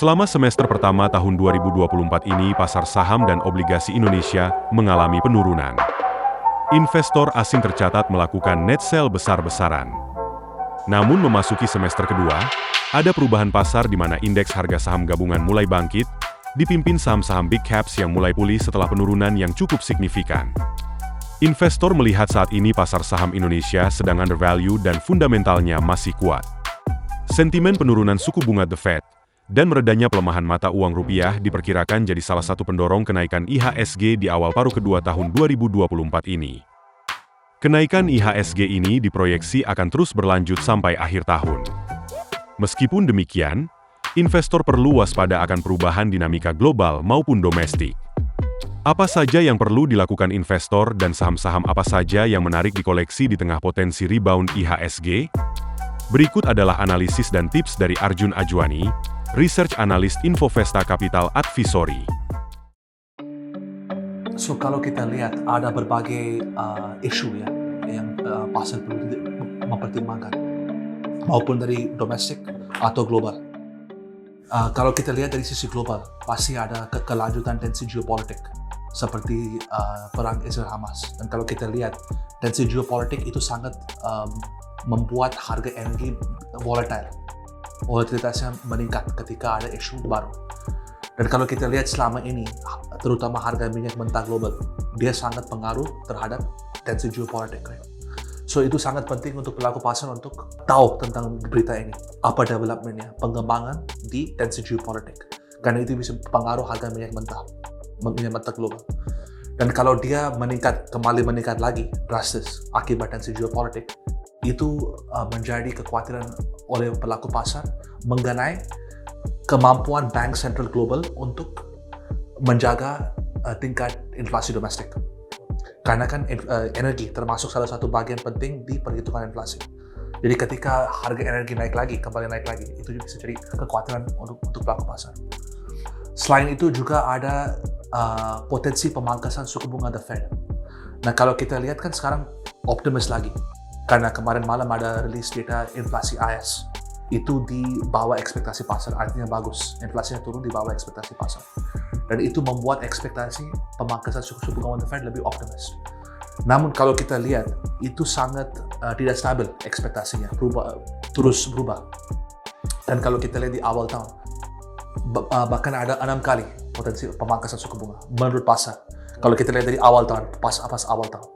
Selama semester pertama tahun 2024 ini, pasar saham dan obligasi Indonesia mengalami penurunan. Investor asing tercatat melakukan net sell besar-besaran. Namun memasuki semester kedua, ada perubahan pasar di mana indeks harga saham gabungan mulai bangkit, dipimpin saham-saham big caps yang mulai pulih setelah penurunan yang cukup signifikan. Investor melihat saat ini pasar saham Indonesia sedang undervalue dan fundamentalnya masih kuat. Sentimen penurunan suku bunga The Fed dan meredanya pelemahan mata uang rupiah diperkirakan jadi salah satu pendorong kenaikan IHSG di awal paruh kedua tahun 2024 ini. Kenaikan IHSG ini diproyeksi akan terus berlanjut sampai akhir tahun. Meskipun demikian, investor perlu waspada akan perubahan dinamika global maupun domestik. Apa saja yang perlu dilakukan investor dan saham-saham apa saja yang menarik dikoleksi di tengah potensi rebound IHSG? Berikut adalah analisis dan tips dari Arjun Ajwani, Research Analyst Infovesta Capital Advisory. So kalau kita lihat ada berbagai isu ya yang pasar perlu mempertimbangkan, maupun dari domestik atau global. Kalau kita lihat dari sisi global, pasti ada kelanjutan tensi geopolitik seperti perang Israel-Hamas. Dan kalau kita lihat, tensi geopolitik itu sangat membuat harga energi volatile. Volatilitasnya meningkat ketika ada isu baru. Dan kalau kita lihat selama ini, terutama harga minyak mentah global, dia sangat pengaruh terhadap tensi geopolitik. Right? So itu sangat penting untuk pelaku pasar untuk tahu tentang berita ini. Apa development-nya, pengembangan di tensi geopolitik. Karena itu bisa pengaruh harga minyak mentah global. Dan kalau dia kembali meningkat lagi drastis akibat tensi geopolitik, itu menjadi kekhawatiran oleh pelaku pasar mengenai kemampuan bank sentral global untuk menjaga tingkat inflasi domestik. Karena kan energi termasuk salah satu bagian penting di perhitungan inflasi. Jadi ketika harga energi kembali naik lagi, itu bisa jadi kekhawatiran untuk pelaku pasar. Selain itu juga ada potensi pemangkasan suku bunga The Fed. Nah kalau kita lihat kan sekarang optimis lagi. Karena kemarin malam ada rilis data inflasi AS. Itu di bawah ekspektasi pasar, artinya bagus. Inflasinya turun di bawah ekspektasi pasar. Dan itu membuat ekspektasi pemangkasan suku bunga The Fed lebih optimis. Namun kalau kita lihat, itu sangat tidak stabil ekspektasinya, terus berubah. Dan kalau kita lihat di awal tahun, bahkan ada 6 kali potensi pemangkasan suku bunga menurut pasar. Kalau kita lihat dari awal tahun, pas awal tahun,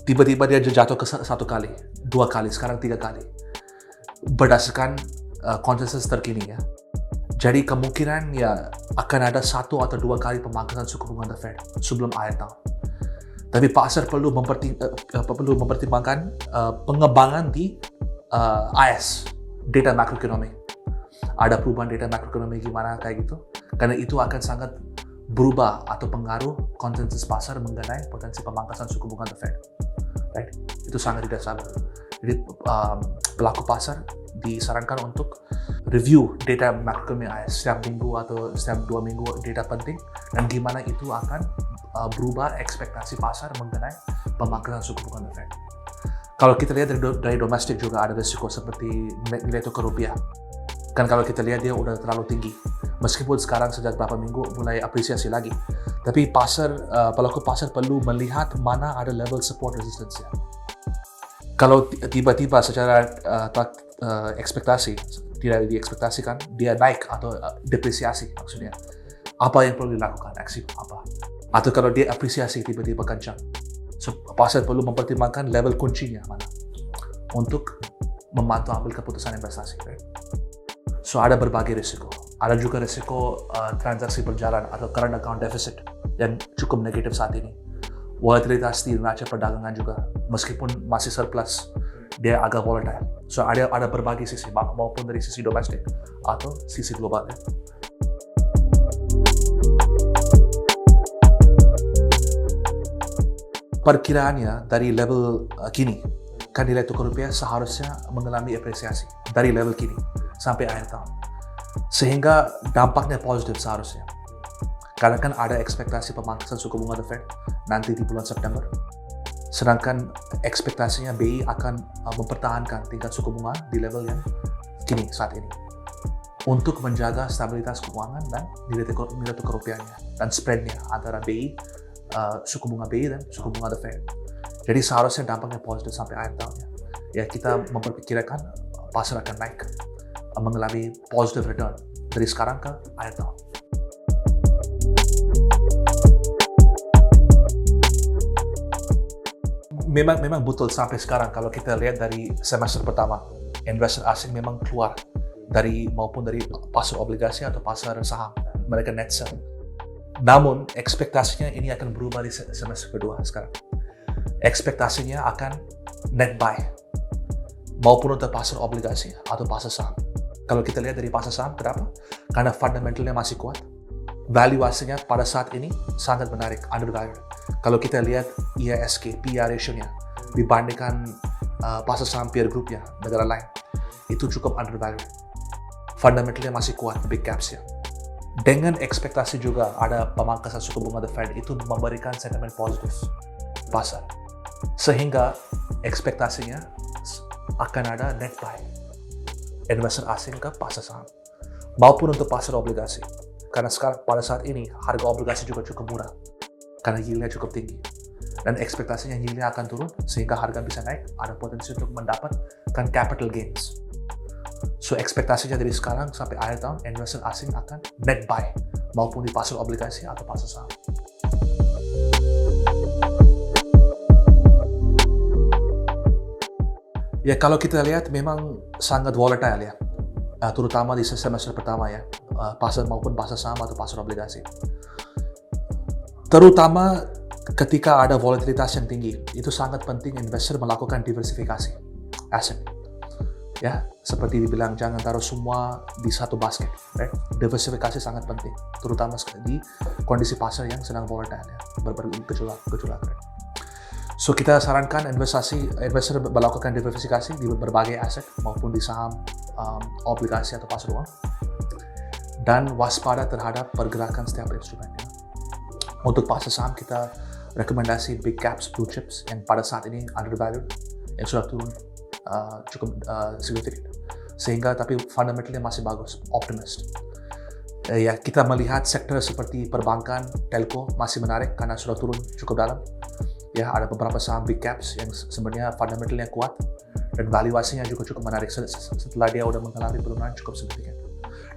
tiba-tiba dia jatuh ke 1 kali, 2 kali, sekarang 3 kali. Berdasarkan konsensus terkini ya. Jadi kemungkinan ya akan ada 1 atau 2 kali pemangkasan suku bunga The Fed sebelum akhir tahun. Tapi pasar perlu mempertimbangkan pengembangan di AS, data makroekonomi. Ada perubahan data makroekonomi gimana kayak gitu. Karena itu akan sangat berubah atau pengaruh konsensus pasar mengenai potensi pemangkasan suku bunga The Fed. Right? Itu sangat tidak stabil. Jadi pelaku pasar disarankan untuk review data makroekonomi AS setiap minggu atau setiap 2 minggu, data penting, dan gimana itu akan berubah ekspektasi pasar mengenai pemangkasan suku bunga The Fed. Kalau kita lihat dari domestik juga ada risiko seperti nilai tukar rupiah. Kan kalau kita lihat dia udah terlalu tinggi. Meskipun sekarang sejak beberapa minggu mulai apresiasi lagi. Tapi pelaku pasar perlu melihat mana ada level support resistance-nya. Kalau tiba-tiba secara ekspektasi, tidak diekspektasikan, dia naik atau depresiasi maksudnya. Apa yang perlu dilakukan? Aksi apa? Atau kalau dia apresiasi tiba-tiba kencang. So, pasar perlu mempertimbangkan level kuncinya mana untuk membantu ambil keputusan investasi. Right? So ada berbagai risiko. Ada juga risiko transaksi berjalan atau current account deficit yang cukup negatif saat ini. Volatilitas di neraca perdagangan juga, meskipun masih surplus, dia agak volatile. So ada berbagai sisi, maupun dari sisi domestik atau sisi global. Perkiraannya dari level kini, kan nilai tukar rupiah seharusnya mengalami apresiasi dari level kini sampai akhir tahun. Sehingga dampaknya positif seharusnya. Karena kan ada ekspektasi pemangkasan suku bunga The Fed nanti di bulan September. Sedangkan ekspektasinya BI akan mempertahankan tingkat suku bunga di level yang kini saat ini. untuk menjaga stabilitas keuangan dan nilai tukar rupiahnya dan spreadnya antara BI, suku bunga BI dan suku bunga The Fed. Jadi seharusnya dampaknya positif sampai akhir tahun ya. Ya kita memperkirakan pasar akan naik, mengalami positive return dari sekarang ke akhir tahun. Memang betul sampai sekarang kalau kita lihat dari semester pertama, investor asing memang keluar maupun dari pasar obligasi atau pasar saham, mereka net sell. Namun ekspektasinya ini akan berubah di semester kedua sekarang. Ekspektasinya akan net buy, maupun untuk pasar obligasi atau pasar saham. Kalau kita lihat dari pasar saham, kenapa? Karena fundamentalnya masih kuat. Valuasinya pada saat ini sangat menarik, undervalued. Kalau kita lihat IISG, PR ratio-nya dibandingkan pasar saham peer group-nya, negara lain, itu cukup undervalued. Fundamentalnya masih kuat, big caps-nya. Dengan ekspektasi juga ada pemangkasan suku bunga The Fed, itu memberikan sentimen positif pasar. Sehingga ekspektasinya akan ada net buy investor asing ke pasar saham maupun untuk pasar obligasi. Karena sekarang pada saat ini harga obligasi juga cukup murah karena yield-nya cukup tinggi. Dan ekspektasinya yield-nya akan turun sehingga harga bisa naik, ada potensi untuk mendapatkan capital gains. So ekspektasinya dari sekarang sampai akhir tahun investor asing akan net buy maupun di pasar obligasi atau pasar saham. Ya kalau kita lihat memang sangat volatile ya, terutama di semester pertama ya, pasar maupun pasar saham atau pasar obligasi. Terutama ketika ada volatilitas yang tinggi, itu sangat penting investor melakukan diversifikasi aset. Ya, seperti dibilang jangan taruh semua di satu basket. Right? Diversifikasi sangat penting, terutama di kondisi pasar yang sedang volatile ya, bergejolak. Right? So kita sarankan investor melakukan diversifikasi di berbagai aset maupun di saham, obligasi atau pasar uang, dan waspada terhadap pergerakan setiap instrumen. Ya. Untuk pasar saham kita rekomendasi big caps, blue chips yang pada saat ini undervalued, yang sudah turun cukup signifikan, sehingga tapi fundamentalnya masih bagus, optimist. Ya kita melihat sektor seperti perbankan, telco masih menarik karena sudah turun cukup dalam. Ya ada beberapa saham big caps yang sebenarnya fundamentalnya kuat dan valuasinya juga cukup menarik setelah dia udah mengalami penurunan cukup signifikan.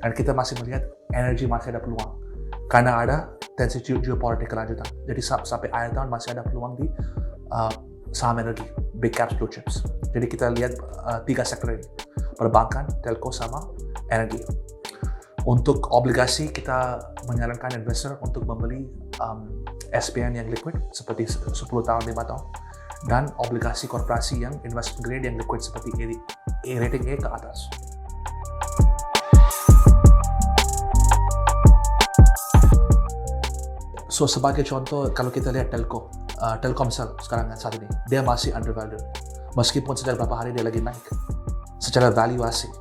Dan kita masih melihat energi masih ada peluang karena ada tensi geopolitik kelanjutan. Jadi sampai akhir tahun masih ada peluang di saham energi, big caps, blue chips. Jadi kita lihat 3 sektor ini, perbankan, telco, sama energi. Untuk obligasi kita menyarankan investor untuk membeli SPN yang liquid seperti 10 tahun, 5 tahun, dan obligasi korporasi yang investment grade yang liquid seperti rating A ke atas. So sebagai contoh, kalau kita lihat Telkomsel sekarang saat ini, dia masih undervalued. Meskipun sejak beberapa hari dia lagi naik. Secara valuasi,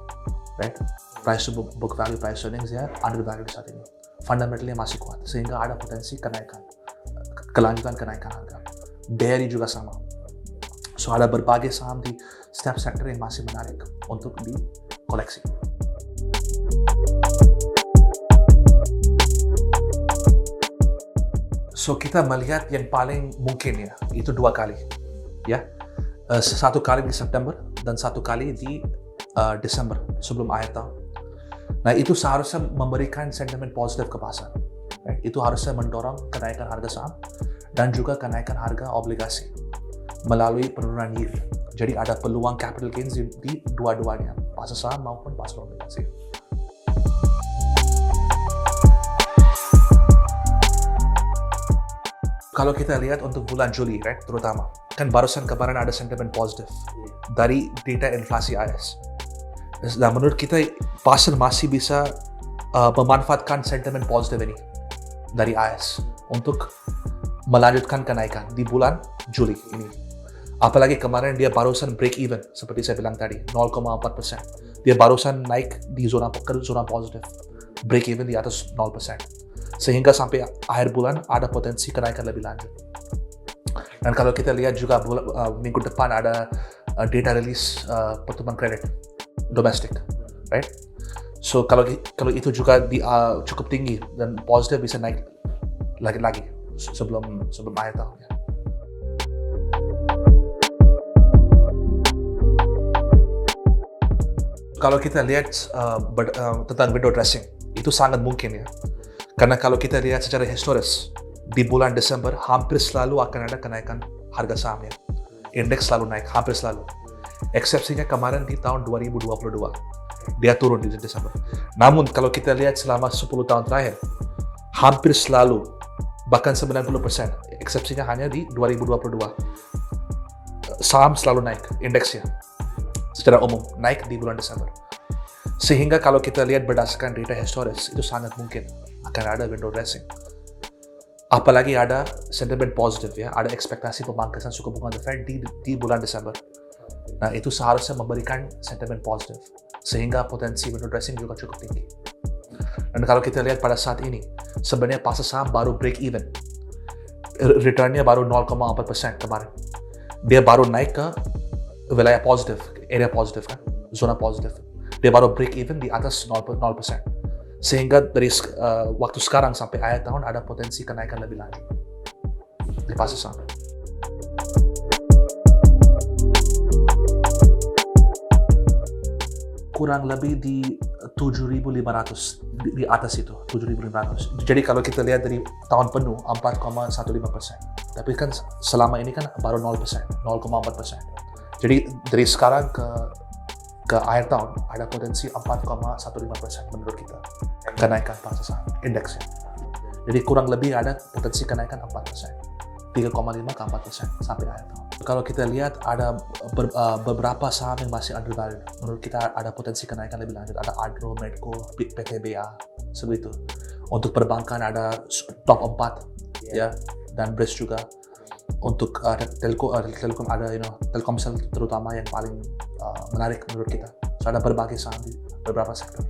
right? Price to book value, price earnings dia undervalued saat ini. Fundamentalnya masih kuat, sehingga ada potensi kelanjutan kenaikan harga. BRI juga sama. So ada berbagai saham di setiap sektor yang masih menarik untuk dikoleksi. So kita melihat yang paling mungkin ya, itu 2 kali. Ya, 1 kali di September dan 1 kali di Desember sebelum akhir tahun. Nah itu seharusnya memberikan sentimen positif ke pasar. Itu harusnya mendorong kenaikan harga saham dan juga kenaikan harga obligasi melalui penurunan yield. Jadi ada peluang capital gains di dua-duanya, pasar saham maupun pasar obligasi. Kalau kita lihat untuk bulan Juli, right, terutama, kan barusan kemarin ada sentimen positif dari data inflasi AS. Dan menurut kita, pasar masih bisa memanfaatkan sentimen positif ini dari AS untuk melanjutkan kenaikan di bulan Juli ini. Apalagi kemarin dia barusan break even, seperti saya bilang tadi, 0,4%. Dia barusan naik di zona positif, break even di atas 0%. Sehingga sampai akhir bulan ada potensi kenaikan lebih lanjut. Dan kalau kita lihat juga minggu depan ada data rilis pertumbuhan kredit domestik, right? So kalau itu juga cukup tinggi dan positif bisa naik lagi sebelum akhir tahun ya. Kalau kita lihat tentang window dressing, itu sangat mungkin ya. Karena kalau kita lihat secara historis, di bulan Desember hampir selalu akan ada kenaikan harga saham ya. Indeks selalu naik, hampir selalu. Eksepsinya kemarin di tahun 2022. Dia turun di Desember. Namun kalau kita lihat selama 10 tahun terakhir, hampir selalu, bahkan 90%, eksepsinya hanya di 2022. Saham selalu naik, indeksnya. Secara umum, naik di bulan Desember. Sehingga kalau kita lihat berdasarkan data historis, itu sangat mungkin akan ada window dressing. Apalagi ada sentimen positif ya, ada ekspektasi pemangkasan suku bunga The Fed di bulan Desember. Nah, itu seharusnya memberikan sentimen positif, sehingga potensi window dressing juga cukup tinggi. Dan kalau kita lihat pada saat ini, sebenarnya pasar saham baru break even. Returnnya baru 0,4% kemarin. Dia baru naik ke wilayah positif, area positif kan, zona positif. Dia baru break even di atas 0%. Sehingga dari waktu sekarang sampai akhir tahun ada potensi kenaikan lebih lanjut di pasar saham. Kurang lebih di 7.500, di atas itu, 7.500. Jadi kalau kita lihat dari tahun penuh, 4,15%. Tapi kan selama ini kan baru 0%, 0,4%. Jadi dari sekarang ke akhir tahun ada potensi 4,15% menurut kita kenaikan pasar saham indeksnya. Jadi kurang lebih ada potensi kenaikan 4%, 3,5 ke 4% sampai akhir tahun. Kalau kita lihat ada beberapa saham yang masih undervalued. Menurut kita ada potensi kenaikan lebih lanjut. Ada Adro, Medco, PTBA, seperti itu. Untuk perbankan ada top 4 ya, dan BRIS juga. Untuk Telkom ada Telkomsel terutama yang paling menarik menurut kita. So, ada berbagai saham di beberapa sektor.